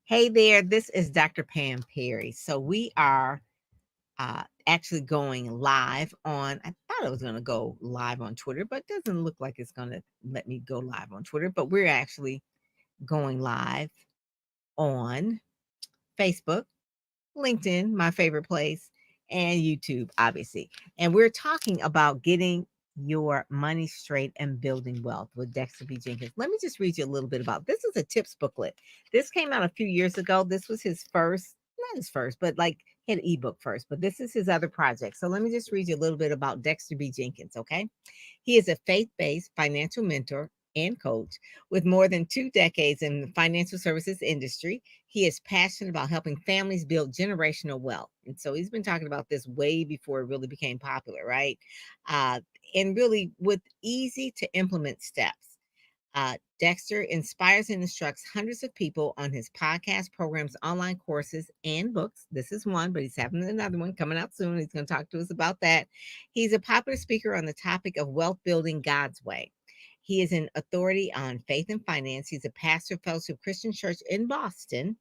Hey there, this is Dr. Pam Perry. So we are actually going live on, I thought I was going to go live on Twitter, but it doesn't look like it's going to let me go live on Twitter. But we're actually going live on Facebook, LinkedIn, my favorite place, and YouTube, obviously. And we're talking about getting your money straight and building wealth with Dexter B. Jenkins. Let me just read you a little bit about this. Is a tips booklet. This came out a few years ago. This was his first, not his first, but like he had an ebook first, but this is his other project. So let me just read you a little bit about Dexter B. Jenkins, okay? He is a faith-based financial mentor and coach with more than 2 decades in the financial services industry. He is passionate about helping families build generational wealth. And so he's been talking about this way before it really became popular, right? Uh, and really with easy to implement steps. Dexter inspires and instructs hundreds of people on his podcast, programs, online courses, and books. This is one, but he's having another one coming out soon. He's going to talk to us about that. He's a popular speaker on the topic of wealth building God's way. He is an authority on faith and finance. He's a pastor of Fellowship Christian Church in Boston,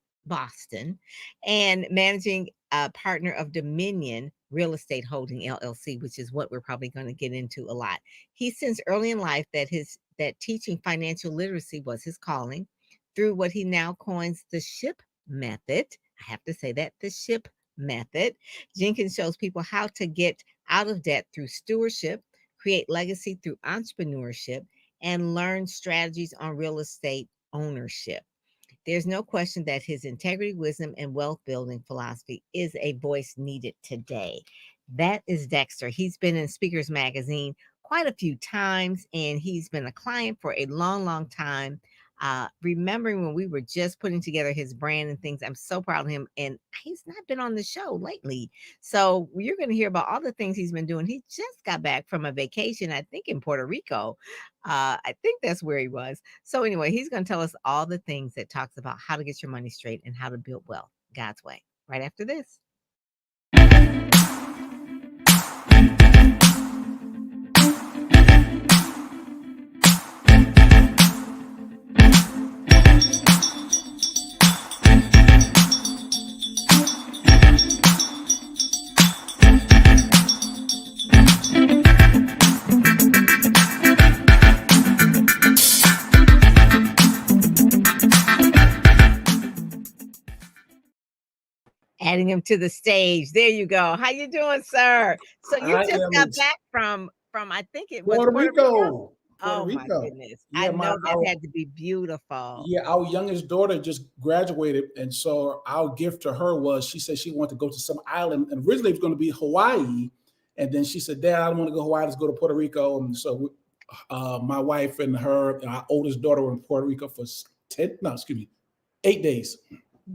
and managing partner of Dominion Real Estate Holding LLC, which is what we're probably going to get into a lot. He since early in life that teaching financial literacy was his calling through what he now coins the SHIP method. I have to say that the SHIP method. Jenkins shows people how to get out of debt through stewardship, create legacy through entrepreneurship, and learn strategies on real estate ownership. There's no question that his integrity, wisdom, and wealth building philosophy is a voice needed today. That is Dexter. He's been in Speakers Magazine quite a few times, and he's been a client for a long, long time. Remembering when we were just putting together his brand and things, I'm so proud of him. And he's not been on the show lately. So you're going to hear about all the things he's been doing. He just got back from a vacation, I think in Puerto Rico. I think that's where he was. So anyway, he's going to tell us all the things that talks about how to get your money straight and how to build wealth God's way right after this. Adding him to the stage. There you go. How you doing, sir? So you I just am got in back from I think it was Puerto Puerto Rico. Rico. Puerto Oh my Rico. goodness. I Yeah, know that had to be beautiful. our youngest daughter just graduated, and so our gift to her was she said she wanted to go to some island, and originally it was going to be Hawaii, and then she said, "Dad, I don't want to go to Hawaii. Let's go to Puerto Rico." And so my wife and her, and our oldest daughter, were in Puerto Rico for 8 days.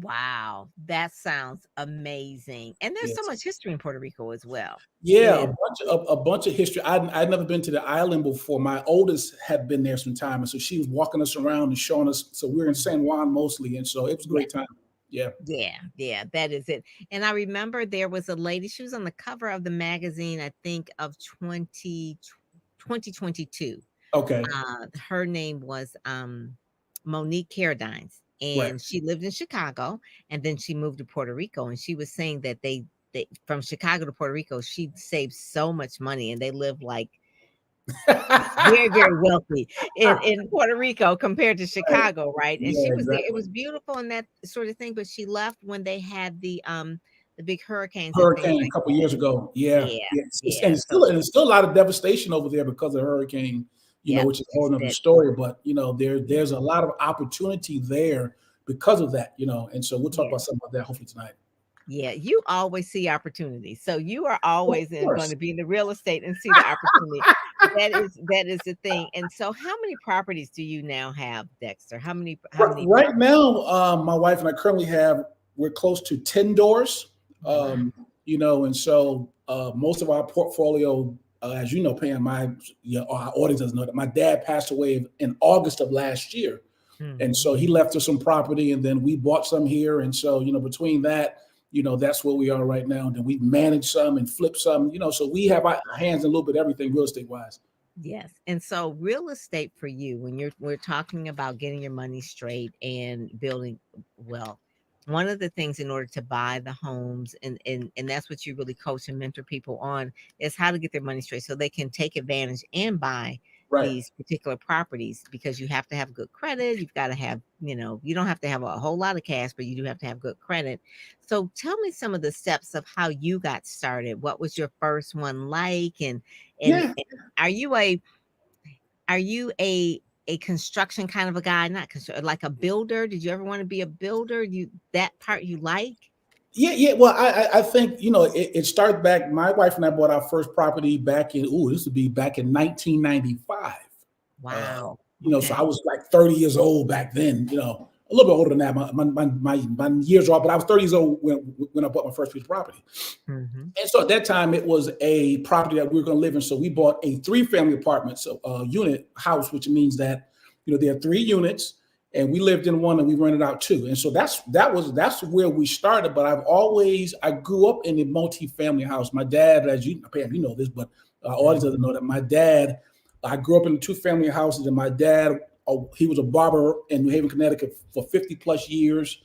Wow, that sounds amazing. And there's so Yes. much history in Puerto Rico as well. Yeah, Yeah. a bunch of history. I'd never been to the island before. My oldest had been there some time, and so she was walking us around and showing us. So we're in San Juan mostly, and so it was a Yeah. great time. Yeah. Yeah, that is it. And I remember there was a lady, she was on the cover of the magazine, I think of 2022. Okay. Her name was Monique Carradines, Right. and she lived in Chicago, and then she moved to Puerto Rico. And she was saying that they from Chicago to Puerto Rico, she saved so much money, and they live like very, very wealthy in Puerto Rico compared to Right. Chicago, right? And Yeah. she was there. It Exactly. was beautiful and that sort of thing, but she left when they had the big hurricanes and things Hurricane a like couple that. years ago. Yeah. Yeah, Yes. yeah. So And it's still a lot of devastation over there because of hurricane. yep, Which is a whole it's nother that. story. But Yeah, there's a lot of opportunity there because of that. And so we'll talk yeah. about something about that hopefully tonight. Yeah, you always see opportunities. So you are Of always going course. to be in the real estate and see the opportunity. That is the thing. And so how many properties do you now have, Dexter? How many Right properties? now, my wife and I currently we're close to 10 doors. Wow. And so most of our portfolio, as you know, Pam, our audience doesn't know that my dad passed away in August of last year. And Hmm. so he left us some property and then we bought some here. And so, between that, that's where we are right now. And then we manage some and flip some, so we have our hands in a little bit of everything real estate wise. Yes. And so real estate for you, when we're talking about getting your money straight and building wealth, one of the things in order to buy the homes, and that's what you really coach and mentor people on, is how to get their money straight so they can take advantage and buy Right. these particular properties, because you have to have good credit. You've got to have, you don't have to have a whole lot of cash, but you do have to have good credit. So tell me some of the steps of how you got started. What was your first one like? And Yeah. are you a are you a construction kind of a guy? Not construction, like a builder? Did you ever want to be a builder? You that part you like? Yeah, yeah. Well, I think it started back. My wife and I bought our first property back in this would be back in 1995. Wow. So I Okay. was like 30 years old back then. A little bit older than that. My years are off, but I was 30 years old when I bought my first piece of property. Hmm. And so at that time, it was a property that we were going to live in. So we bought a 3-family apartment, so unit house, which means that there are 3 units, and we lived in one, and we rented out 2. And so that's where we started. But I grew up in a multi-family house. My dad, Pam, you know this, but all these others know that my dad. I grew up in 2-family houses, and my dad, he was a barber in New Haven, Connecticut for 50 plus years,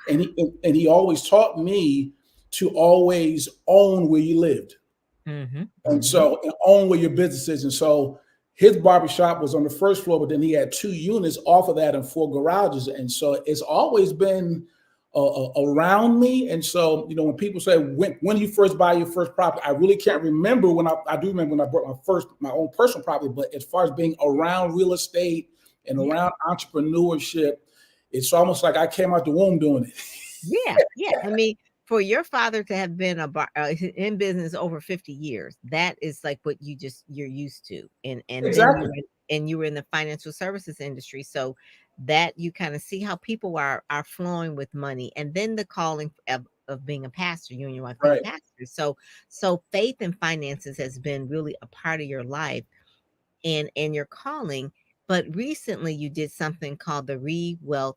and he always taught me to always own where you lived. Hmm. And Hmm. so, and own where your business is. And so his barbershop was on the first floor, but then he had 2 units off of that and 4 garages. And so it's always been around me. And so, when people say, when you first buy your first property, I really can't remember I do remember when I bought my own personal property, but as far as being around real estate and Yeah. around entrepreneurship, it's almost like I came out the womb doing it. Yeah. Yeah. I mean, for your father to have been in business over 50 years, that is like what you're used to. And then Exactly. you were in the financial services industry. So that you kind of see how people are flowing with money. And then the calling of being a pastor, you and your wife being Right. pastors. So faith and finances has been really a part of your life and your calling. But recently you did something called the REWealth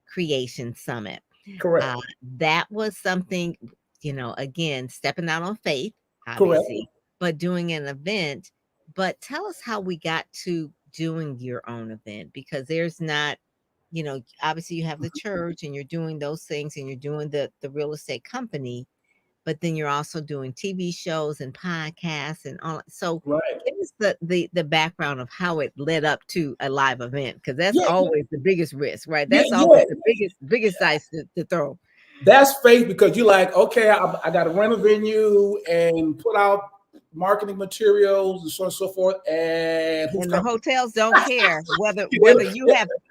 Creation Summit. Correct. Uh, that was something, again, stepping out on faith, Correct. obviously, but doing an event. But tell us how we got to doing your own event, because there's not, obviously you have the church and you're doing those things and you're doing the real estate company, but then you're also doing TV shows and podcasts and all. So Right. give us the background of how it led up to a live event, because that's Yeah, yeah, always the biggest risk, right? yeah, That's always yeah. the biggest dice to throw. That's faith, because you're like, okay, I got to rent a venue and put out marketing materials and so on and so forth. And who's And the coming? hotels don't care whether They, you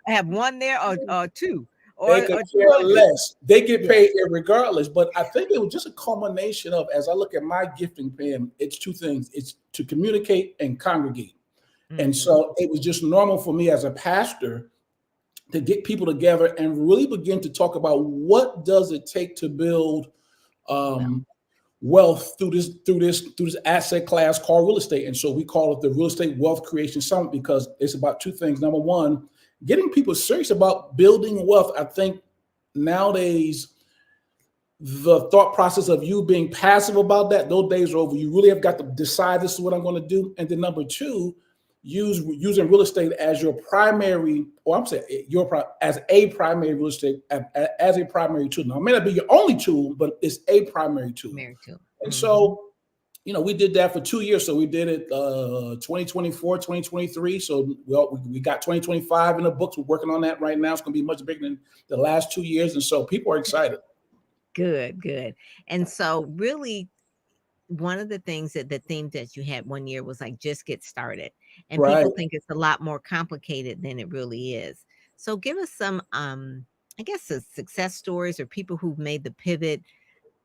have one there or two they or could care 200. less. They get Yeah. paid regardless. But I think it was just a culmination of, as I look at my gifting, Pam, it's 2 things. It's to communicate and congregate. And Hmm. so it was just normal for me as a pastor to get people together and really begin to talk about what does it take to build Well, wealth through this asset class called real estate. And so we call it the Real Estate Wealth Creation Summit, because it's about 2 things. Number one, getting people serious about building wealth. I think nowadays the thought process of you being passive about that, those days are over. You really have got to decide, this is what I'm going to do. And then number 2, using real estate as your primary, or I'm saying as a primary real estate, as a primary tool. Now, it may not be your only tool, but it's a primary tool. married to. And Hmm. so, we did that for 2 years. So we did it 2024, 2023. So we got 2025 in the books. We're working on that right now. It's going to be much bigger than the last 2 years. And so people are excited. Good, good. And so really one of the things that the theme that you had one year was like, just get started. And Right. people think it's a lot more complicated than it really is. So give us some, I guess, success stories or people who've made the pivot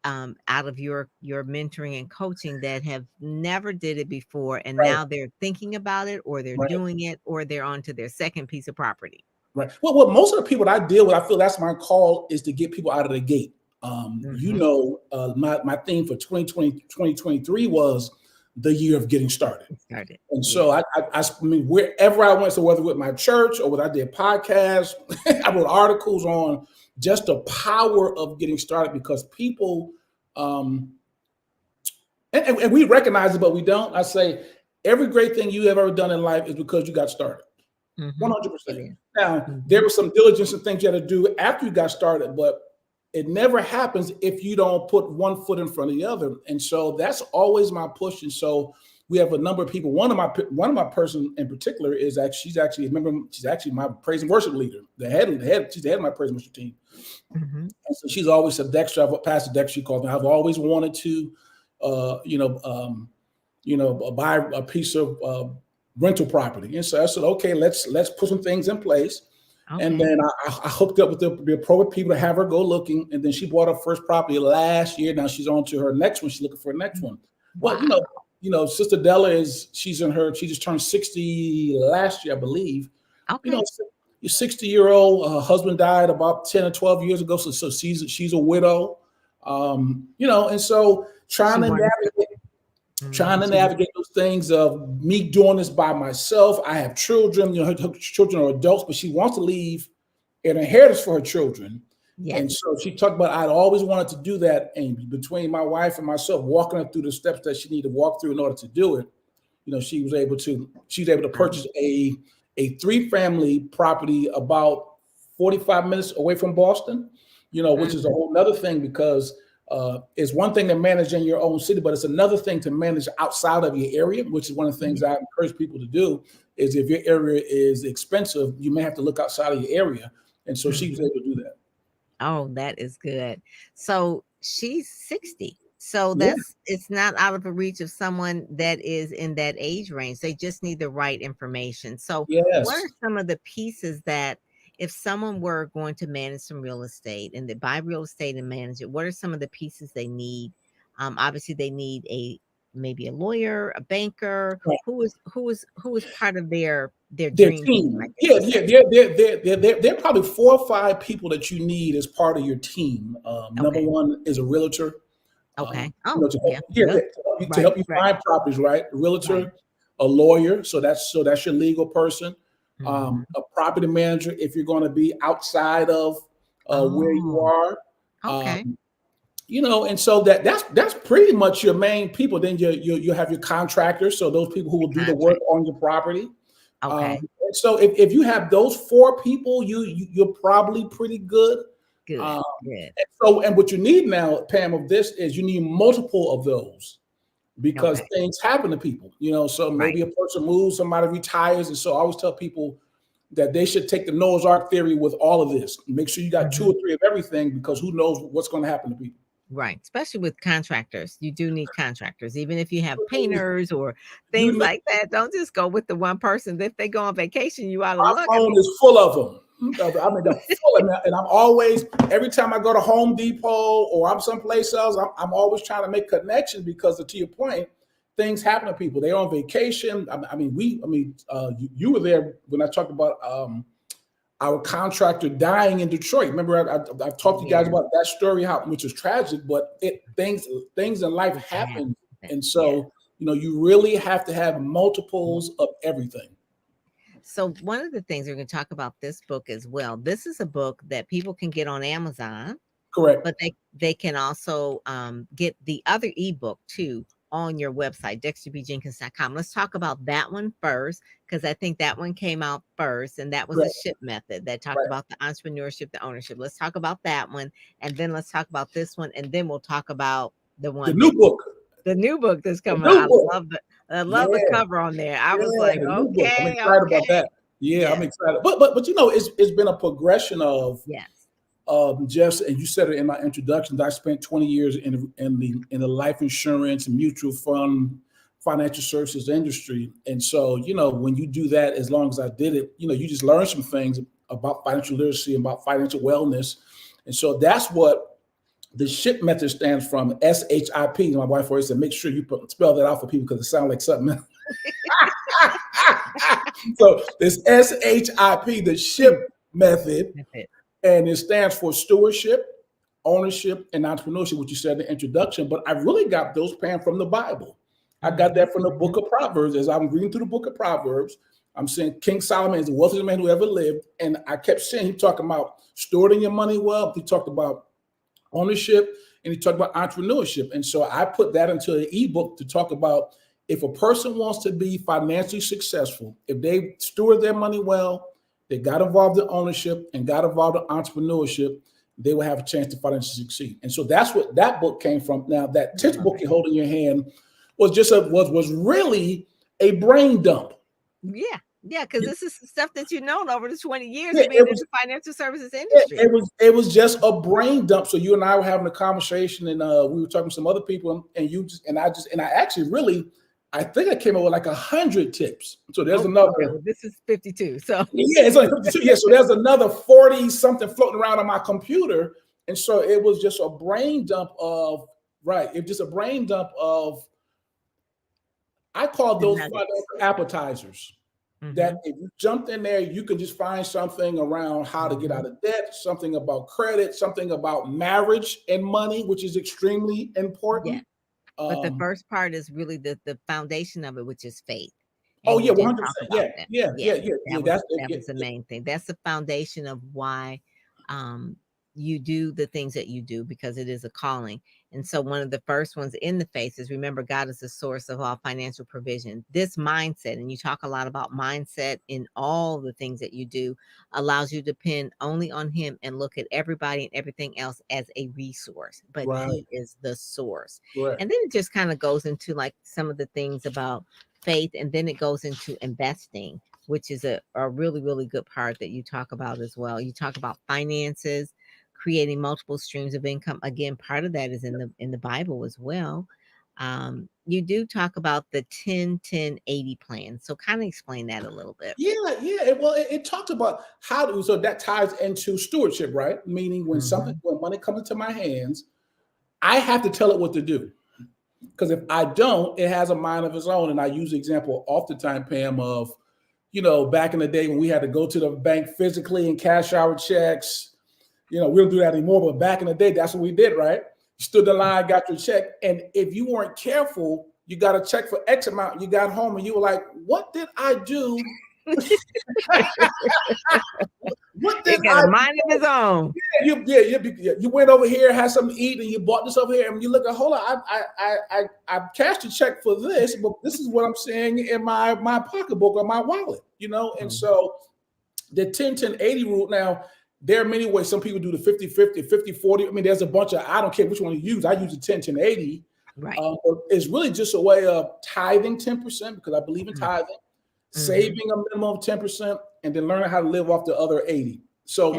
out of your mentoring and coaching that have never did it before. And Right. now they're thinking about it, or they're Right. doing it, or they're on to their second piece of property. Right. Well, most of the people that I deal with, I feel that's my call, is to get people out of the gate. Hmm. My theme for 2023 was the year of getting started. Started. And so Yeah. I mean, wherever I went, so whether with my church or whether I did podcasts, I wrote articles on just the power of getting started, because people, and we recognize it, but we don't. I say every great thing you have ever done in life is because you got started. Hmm. It 100%. is. Now, Mhm. there was some diligence and things you had to do after you got started, but it never happens if you don't put one foot in front of the other. And so that's always my push. And so we have a number of people. One of my person in particular is actually she's actually my praise and worship leader. She's the head of my praise and worship team. Mm-hmm. And so she's always said, Dexter, Pastor Dexter, she calls me. I've always wanted to, buy a piece of rental property. And so I said, okay, let's put some things in place. Okay. And then I hooked up with the appropriate people to have her go looking. And then she bought her first property last year. Now she's on to her next one. She's looking for her next one. Wow. Well, Sister Della she just turned 60 last year, I believe. Okay. Your 60-year-old husband died about 10 or 12 years ago. So she's a widow. And so trying to navigate those things of me doing this by myself. I have children, her children are adults, but she wants to leave an inheritance for her children. Yes. And so she talked about, I'd always wanted to do that. And between my wife and myself, walking her through the steps that she needed to walk through in order to do it, she was able to purchase a 3-family property about 45 minutes away from Boston, which is a whole nother thing, because it's one thing to manage in your own city, but it's another thing to manage outside of your area, which is one of the things I encourage people to do. Is if your area is expensive, you may have to look outside of your area. And so she was able to do that. Oh, that is good. So she's 60. So it's not out of the reach of someone that is in that age range. They just need the right information. So what are some of the pieces that, if someone were going to manage some real estate and they buy real estate and manage it, what are some of the pieces they need? Obviously they need maybe a lawyer, a banker, who is part of their dream team. There are probably 4 or 5 people that you need as part of your team. Number one is a realtor. Okay. To help you find properties, right? A realtor, a lawyer. So that's your legal person. A property manager if you're going to be outside of where you are. Okay. And so that's pretty much your main people. Then you have your contractors, so those people who will do the work on your property. Okay. So if you have those 4 people, you're probably pretty good. Good. And what you need now, Pam, of this is you need multiple of those, because things happen to people. So maybe a person moves, somebody retires, and so I always tell people that they should take the Noah's Ark theory with all of this. Make sure you got 2 or 3 of everything, because who knows what's going to happen to people. Right. Especially with contractors. You do need contractors, even if you have painters or things like that. Don't just go with the one person. If they go on vacation, you out of luck. My phone is full of them. They're full of them. And I'm always, every time I go to Home Depot or I'm someplace else, I'm always trying to make connections, because to your point, things happen to people. They're on vacation. You were there when I talked about our contractor dying in Detroit. Remember, I've talked to you guys about that story, which was tragic, but things in life happen. And so, you really have to have multiples of everything. So one of the things we're going to talk about this book as well. This is a book that people can get on Amazon. Correct. But they can also get the other ebook too on your website, dexterbjenkins.com. Let's talk about that one first, because I think that one came out first, and that was a ship method that talked about the entrepreneurship, the ownership. Let's talk about that one, and then let's talk about this one, and then we'll talk about the new book that's coming out. I love the cover on there. I was like, okay, I'm excited about that. I'm excited. But it's been a progression of Jeff, and you said it in my introduction, that I spent 20 years in the life insurance and mutual fund financial services industry. And so, when you do that, as long as I did it, you just learn some things about financial literacy, about financial wellness. And so that's what the SHIP method stands from, SHIP. My wife always said, make sure you spell that out for people, because it sounds like something else. So it's SHIP, the SHIP method. And it stands for stewardship, ownership, and entrepreneurship, which you said in the introduction. But I really got those, Pam, from the Bible. I got that from the book of Proverbs. As I'm reading through the book of Proverbs, I'm saying King Solomon is the wealthiest man who ever lived. And I kept seeing him talking about stewarding your money well. He talked about ownership, and he talked about entrepreneurship. And so I put that into an ebook to talk about, if a person wants to be financially successful, if they steward their money well, they got involved in ownership and got involved in entrepreneurship, they will have a chance to financially succeed. And so that's what that book came from. Now, that textbook you hold in your hand was just was really a brain dump. Yeah. Yeah, because this is stuff that you've known over the 20 years Yeah, of being in the financial services industry. it was just a brain dump. So you and I were having a conversation, and we were talking to some other people, and I actually really, I think I came up with like 100 tips. So there's another. Okay, well, this is 52. So yeah, it's only 52. Yeah, so there's another 40 something floating around on my computer, and so it was just a brain dump of just a brain dump of. I call those appetizers. That if you jumped in there, you could just find something around how to get out of debt, something about credit, something about marriage and money, which is extremely important. Yeah. But the first part is really the foundation of it, which is faith. And oh yeah, 100%. Yeah. That was the main thing. That's the foundation of why you do the things that you do, because it is a calling. And so one of the first ones in the faith is, remember, God is the source of all financial provision. This mindset, and you talk a lot about mindset in all the things that you do, allows you to depend only on him and look at everybody and everything else as a resource, but he is the source. And then it just kind of goes into like some of the things about faith, and then it goes into investing, which is a really, really good part that you talk about as well. You talk about finances, creating multiple streams of income. Again, part of that is in the Bible as well. You do talk about the 10-10-80 plan. So kind of explain that a little bit. Yeah. Well, it talks about how to, so that ties into stewardship, right? Meaning when when money comes into my hands, I have to tell it what to do. Because if I don't, it has a mind of its own. And I use the example oftentimes, Pam, of, back in the day when we had to go to the bank physically and cash our checks. We don't do that anymore, but back in the day, that's what we did, right? You stood in line, got your check, and if you weren't careful, you got a check for X amount. You got home and you were like, "What did I do?" What did I do? Mind of his own. You went over here, had something to eat, and you bought this over here, and you look at, hold on, I cashed a check for this, but this is what I'm seeing in my pocketbook or my wallet, And so the 10-10-80 rule now. There are many ways. Some people do the 50-50, 50-40. I mean, there's a bunch of, I don't care which one you use. I use the 10-10-80. Right. It's really just a way of tithing 10%, because I believe in tithing, saving a minimum of 10%, and then learning how to live off the other 80. So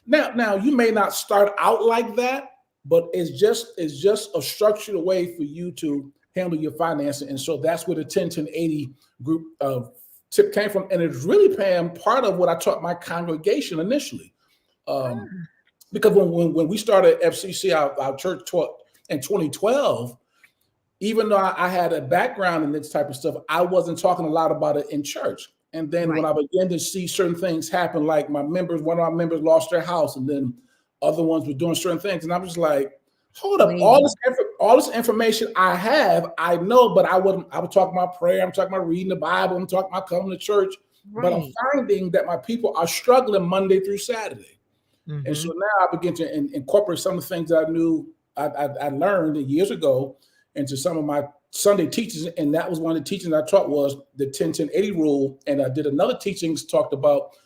now you may not start out like that, but it's just a structured way for you to handle your financing. And so that's where the 10-10-80 group tip came from. And it's really, Pam, part of what I taught my congregation initially. Because when we started FCC, our church taught in 2012, even though I had a background in this type of stuff, I wasn't talking a lot about it in church. And then when I began to see certain things happen, like one of my members lost their house, and then other ones were doing certain things. And I was like, hold up, all this information I know, but I would talk about prayer, I'm talking about reading the Bible, I'm talking about coming to church. But I'm finding that my people are struggling Monday through Saturday. And so now I begin to incorporate some of the things that I knew I learned years ago into some of my Sunday teachings. And that was one of the teachings I taught was the 10-10-80 rule. And I did another teachings talked about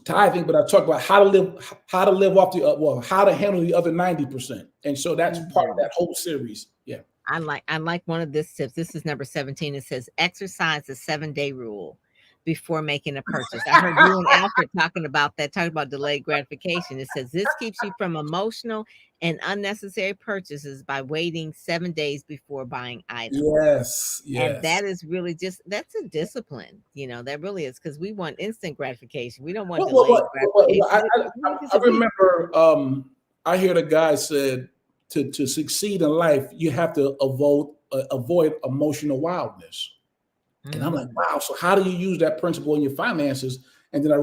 tithing, but I talked about how to live off how to handle the other 90%. And so that's part of that whole series. Yeah. I like one of these tips. This is number 17. It says, exercise the 7-day rule before making a purchase. I heard you and Alfred talking about delayed gratification. It says this keeps you from emotional and unnecessary purchases by waiting 7 days before buying items. Yes. And that is really that's a discipline. That really is, because we want instant gratification. We don't want delayed gratification. I remember I hear the guy said to succeed in life, you have to avoid emotional wildness. And I'm like, wow. So how do you use that principle in your finances? And then I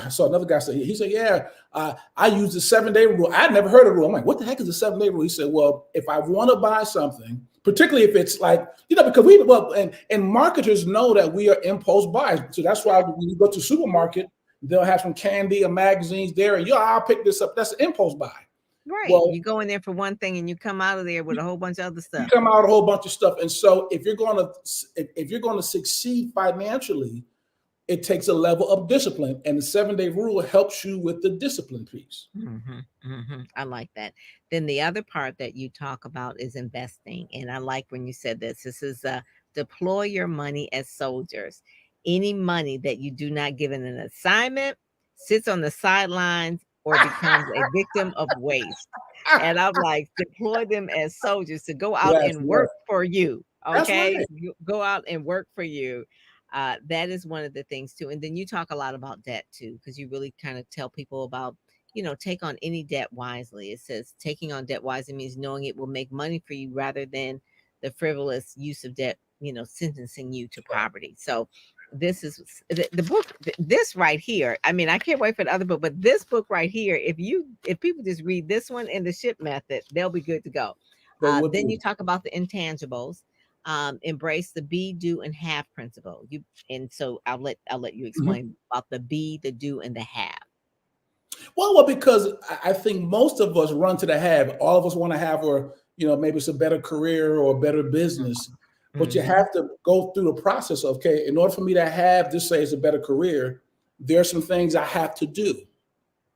saw another guy say, he said, yeah, I use the 7-day rule. I'd never heard of the rule. I'm like, what the heck is the 7-day rule? He said, well, if I want to buy something, particularly if it's like, because and marketers know that we are impulse buyers. So that's why when you go to the supermarket, they'll have some candy or magazines there, and I'll pick this up. That's an impulse buy. Right. Well, you go in there for one thing and you come out of there with a whole bunch of other stuff. You come out a whole bunch of stuff. And so if you're going to succeed financially, it takes a level of discipline, and the 7-day rule helps you with the discipline piece. I like that. Then the other part that you talk about is investing. And I like when you said this. This is deploy your money as soldiers. Any money that you do not give in an assignment sits on the sidelines or becomes a victim of waste. And I'm like, deploy them as soldiers to go out Yes, and yes. work for you. That's Okay. right. Go out and work for you. That is one of the things too. And then you talk a lot about debt too, because you really kind of tell people about, take on any debt wisely. It says taking on debt wisely means knowing it will make money for you rather than the frivolous use of debt, sentencing you to poverty. So this is the book, this right here. I mean, I can't wait for the other book, but this book right here, if people just read this one and the ship method, they'll be good to go. They would Then be. you talk about the intangibles. Embrace the be, do, and have principle. And so I'll let you explain about the be, the do, and the have. Well, because I think most of us run to the have. All of us want to have, or maybe it's a better career or a better business. But you have to go through the process of, okay, in order for me to have this, say it's a better career, there are some things I have to do.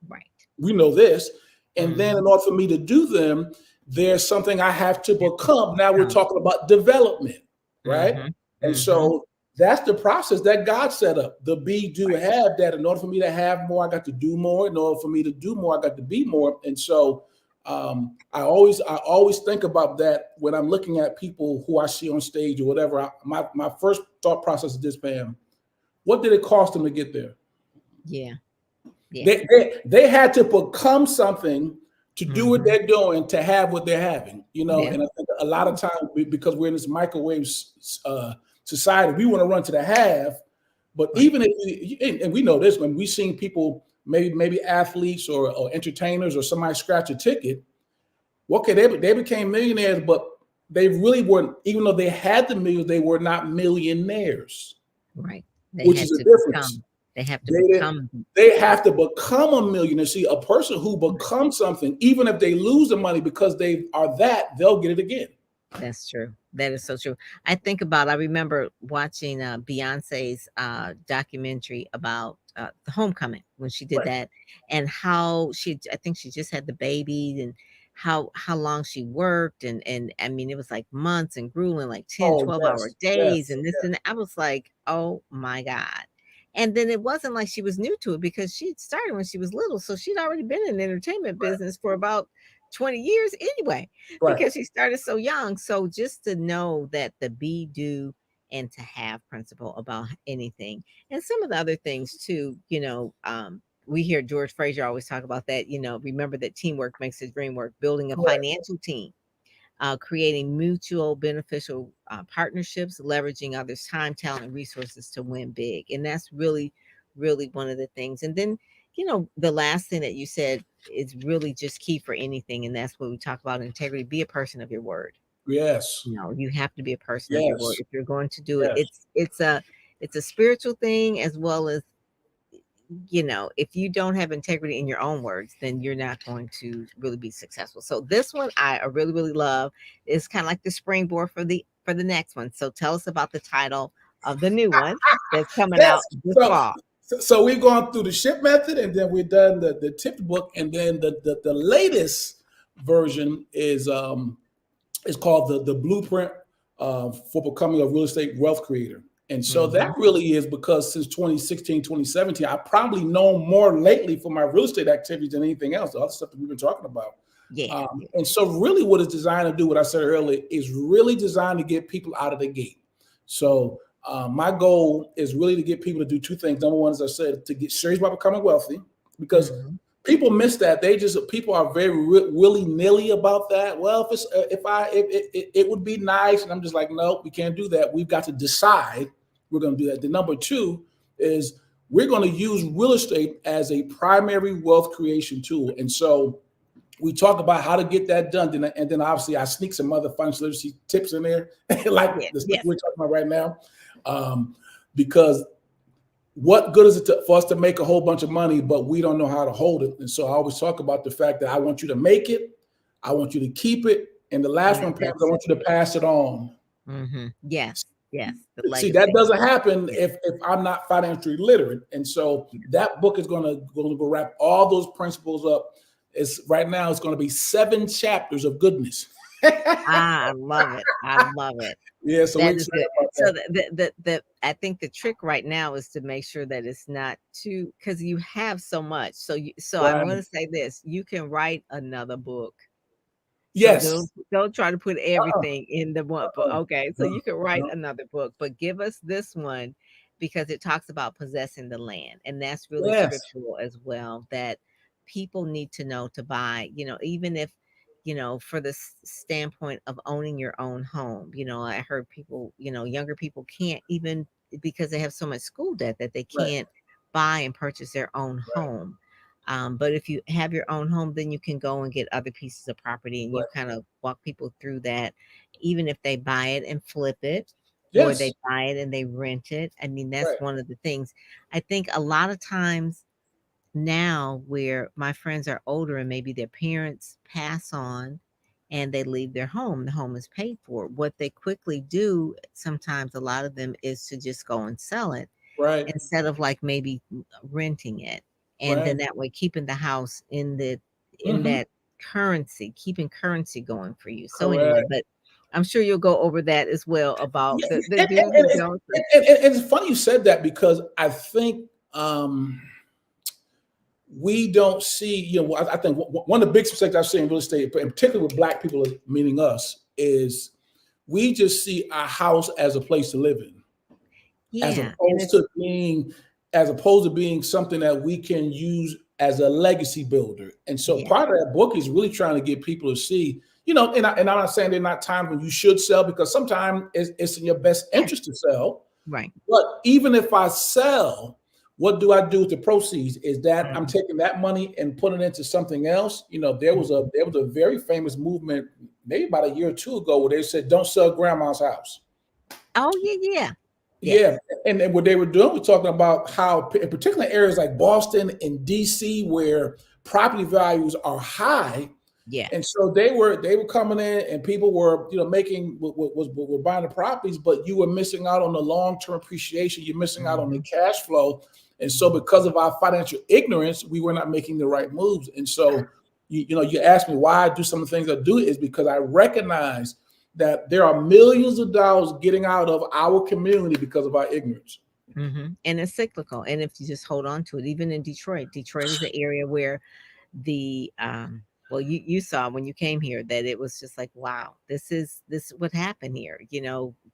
Right. We know this. And then in order for me to do them, there's something I have to become. Now we're talking about development, right? And so that's the process that God set up. The be, do, have, that in order for me to have more, I got to do more. In order for me to do more, I got to be more. And so I always think about that when I'm looking at people who I see on stage or whatever. My first thought process is this, Pam: what did it cost them to get there? Yeah. They had to become something to do what they're doing, to have what they're having, And I think a lot of times, because we're in this microwave society, we want to run to the have. But even if we know this, when we've seen people, maybe athletes or entertainers or somebody scratch a ticket, okay, they became millionaires, but they really weren't. Even though they had the millions, they were not millionaires. Right. Which is a difference. They have to become. They have to become a millionaire. See, a person who becomes something, even if they lose the money because they are that, they'll get it again. That's true. That is so true. I remember watching Beyonce's documentary about the homecoming when she did that, and how I think she just had the baby, and how long she worked, and I mean, it was like months and grueling, like 10, 12-hour days, and this, and I was like, oh my God. And then it wasn't like she was new to it, because she started when she was little. So she'd already been in the entertainment business for about 20 years anyway, because she started so young. So just to know that the be, do, and to have principle about anything, and some of the other things too, we hear George Fraser always talk about that, remember that teamwork makes the dream work, building a financial team, creating mutual beneficial partnerships, leveraging others' time, talent, and resources to win big. And that's really, really one of the things. And then, the last thing that you said is really just key for anything. And that's what we talk about: integrity. Be a person of your word. Yes. You have to be a person of your word if you're going to do it. It's a spiritual thing, as well as, if you don't have integrity in your own words, then you're not going to really be successful. So this one I really, really love. It's kind of like the springboard for the next one. So tell us about the title of the new one that's coming out this fall. So we've gone through the ship method, and then we've done the tip book, and then the latest version is called the blueprint for becoming a real estate wealth creator. And so that really is because since 2016, 2017, I probably know more lately for my real estate activities than anything else, the other stuff that we've been talking about. And so really what it's designed to do, what I said earlier, is really designed to get people out of the gate. So my goal is really to get people to do two things. Number one, as I said, to get serious about becoming wealthy, because people miss that. People are very willy-nilly about that. Well, it would be nice. And I'm just like, no, we can't do that. We've got to decide we're going to do that. The number two is we're going to use real estate as a primary wealth creation tool. And so we talk about how to get that done. And then obviously I sneak some other financial literacy tips in there, like the stuff we're talking about right now. Because what good is it for us to make a whole bunch of money, but we don't know how to hold it? And so I always talk about the fact that I want you to make it, I want you to keep it, and the last one, Pam, I want you to pass it on. Yes. Yes, the See, that legacy. doesn't happen Yeah. if I'm not financially literate. And so Yeah. that book is going to go wrap all those principles up. It's right now. It's going to be 7 chapters of goodness. I love it. I love it. Yeah, so we're That is excited good. about So that. the I think the trick right now is to make sure that it's not too, because you have so much. So I'm Right. going to say this: you can write another book. So don't Yes. don't try to put Uh-uh. everything in the one book. Uh-uh. Okay, so No, you can write no. another book, but give us this one because it talks about possessing the land, and that's really Yes. scriptural as well. That people need to know to buy. Even if for the standpoint of owning your own home. I heard people, younger people can't even, because they have so much school debt that they Right. can't buy and purchase their own Right. home. But if you have your own home, then you can go and get other pieces of property, and you Right. kind of walk people through that, even if they buy it and flip it, or they Yes. buy it and they rent it. I mean, that's Right. one of the things. I think a lot of times now, where my friends are older and maybe their parents pass on and they leave their home, the home is paid for. What they quickly do, sometimes a lot of them, is to just go and sell it Right. instead of like maybe renting it. And then Right. that way keeping the house in Hmm. that currency, keeping currency going for you. So anyway, Correct. but I'm sure you'll go over that as well about Yeah, the and, do's and, and and, don'ts. and it's funny you said that because I think we don't see, I think one of the big mistakes I've seen in real estate, and particularly with Black people, meaning us, is we just see our house as a place to live in, as Yeah. And opposed it's to being, something that we can use as a legacy builder. And so yeah, part of that book is really trying to get people to see, and I'm not saying there are not times when you should sell, because sometimes it's in your best yeah, interest to sell. right. But even if I sell, what do I do with the proceeds? Is that I'm Mhm, taking that money and putting it into something else? There was mhm. a very famous movement maybe about a year or two ago where they said, "Don't sell grandma's house." Oh, yeah, yeah. Yeah, Yes. and what they were doing was talking about how, in particular areas like Boston and DC, where property values are high, and Yes. so they were coming in, and people were making were buying the properties, but you were missing out on the long term appreciation. You're missing out on the Mhm, cash flow, and so mhm. because of our financial ignorance, we were not making the right moves. And so you ask me why I do some of the things I do, is because I recognize that there are millions of dollars getting out of our community because of our ignorance. And it's cyclical. And if you just hold on to it, even in Detroit is an area where the well, you saw when you came here that it was just like, wow, this is what happened here.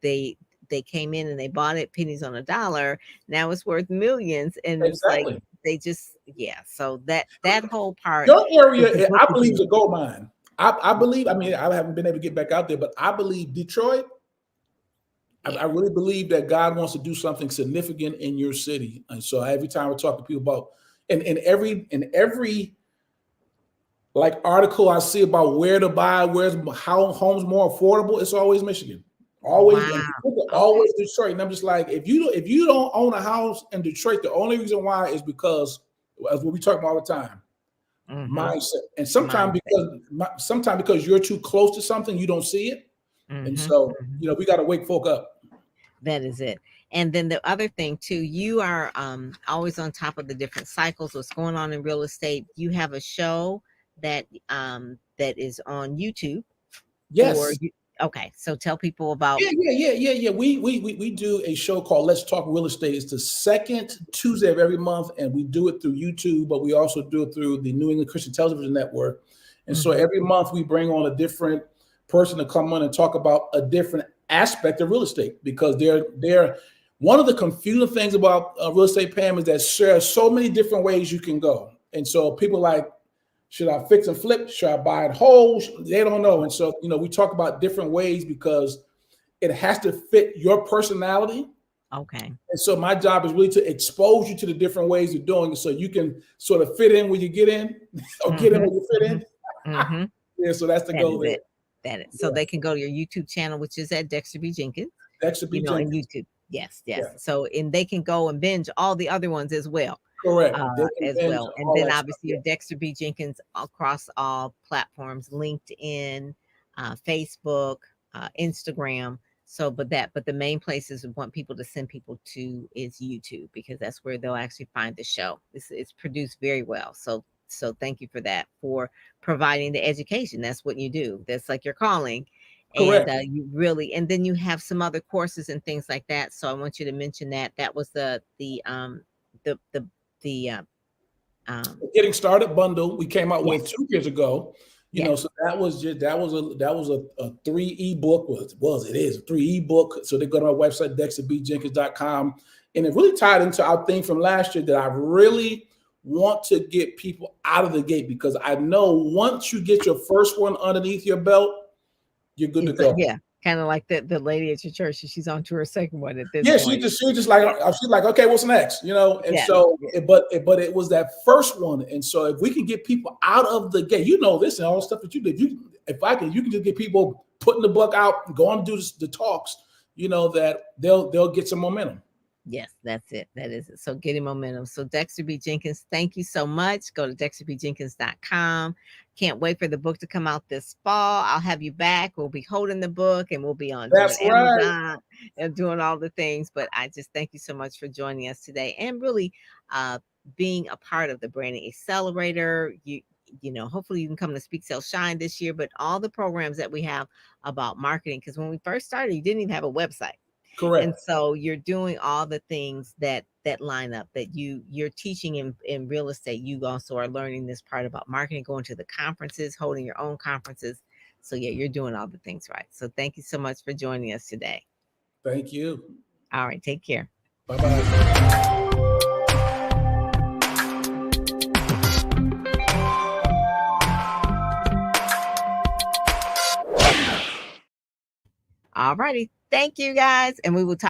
They came in and they bought it pennies on a dollar. Now it's worth millions, and it's like Exactly. they just, yeah. So that whole part Your is the area, book I is believe, is really a gold mine. I good. believe. I mean, I haven't been able to get back out there, but I believe Detroit. I Yeah. really believe that God wants to do something significant in your city. And so every time I talk to people about, and in every like article I see about where to buy, how homes more affordable, it's always Michigan, always, Wow. and Okay. always Detroit. And I'm just like, if you don't own a house in Detroit, the only reason why is because, as what we talk about all the time, Mm-hmm. mindset. And sometimes because you're too close to something, you don't see it. And Mm-hmm. so Mm-hmm. we got to wake folk up. That is it. And then the other thing too, you are always on top of the different cycles, what's going on in real estate. You have a show that is on YouTube, or Yes. you, okay, so tell people about. Yeah. We do a show called Let's Talk Real Estate. It's the second Tuesday of every month, and we do it through YouTube, but we also do it through the New England Christian Television Network. And so Mhm. every month we bring on a different person to come on and talk about a different aspect of real estate, because they're one of the confusing things about real estate, Pam, is that there are so many different ways you can go. And so people like, should I fix and flip? Should I buy it whole? They don't know. And so, we talk about different ways because it has to fit your personality. Okay. And so my job is really to expose you to the different ways of doing it so you can sort of fit in where you get in or get in Mhm. where you fit Mhm. in. Mhm. Yeah, so that's the That goal is there. it. That is. So Yeah. they can go to your YouTube channel, which is at Dexter B. Jenkins, Dexter B. in Jenkins. YouTube. Yes, yes. Yeah, So, and they can go and binge all the other ones as well. correct. They can As binge well. And all then that stuff. obviously Yeah. your Dexter B. Jenkins across all platforms, LinkedIn, Facebook, Instagram. So, but the main places we want people to send people to is YouTube, because that's where they'll actually find the show. It's produced very well. So thank you for that, for providing the education. That's what you do. That's like your calling. And Correct. you really, and then you have some other courses and things like that. So I want you to mention that. That was the the Getting started bundle we came out with yes, 2 years ago. yes, So that was a 3 ebook. It is a 3 ebook. So they go to my website, dexterbjenkins.com, and it really tied into our thing from last year that I really want to get people out of the gate, because I know once you get your first one underneath your belt, you're good to go. yeah. Kind of like the lady at your church. She's on to her second one at this Yeah, point. she's like, okay, what's next? And Yeah, so, yeah. but it was that first one, and so if we can get people out of the gate, this and all the stuff that you did, you can just get people putting the book out, going to do the talks, that they'll get some momentum. Yes, that's it. That is it. So getting momentum. So Dexter B. Jenkins, thank you so much. Go to dexterbjenkins.com. Can't wait for the book to come out this fall. I'll have you back. We'll be holding the book, and we'll be on doing That's right. Amazon and doing all the things. But I just thank you so much for joining us today, and really being a part of the Branding Accelerator. Hopefully you can come to Speak Sell Shine this year, but all the programs that we have about marketing, because when we first started, you didn't even have a website. Correct. And so you're doing all the things that line up, that you're teaching in real estate. You also are learning this part about marketing, going to the conferences, holding your own conferences. So yeah, you're doing all the things right. So thank you so much for joining us today. Thank you. All right, take care. Bye-bye. All righty. Thank you guys. And we will talk.